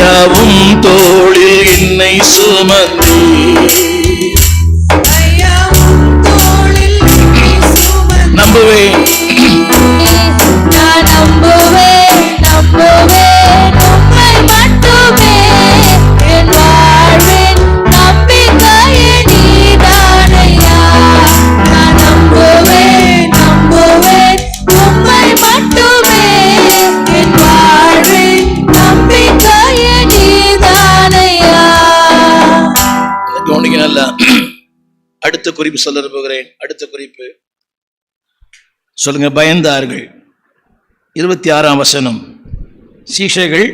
ஐயாவும் தோளில் என்னை சுமந்தீ, நம்புவேன் நான் நம்புவேன் நம்புவேன் உம்மை மட்டுமே என் வாழ்வின் நம்பிக்கையே நீதானையா. நான் நம்புவேன் நம்புவேன் உம்மை மட்டுமே என் வாழ்வின் நம்பிக்கையே நீதானையா. கவனிக்க நல்லா. அடுத்த குறிப்பு சொல்ல போகிறேன். அடுத்த குறிப்பு சொல்லுங்க. பயந்தார்கள். 26ஆம் வசனம். சீஷர்கள்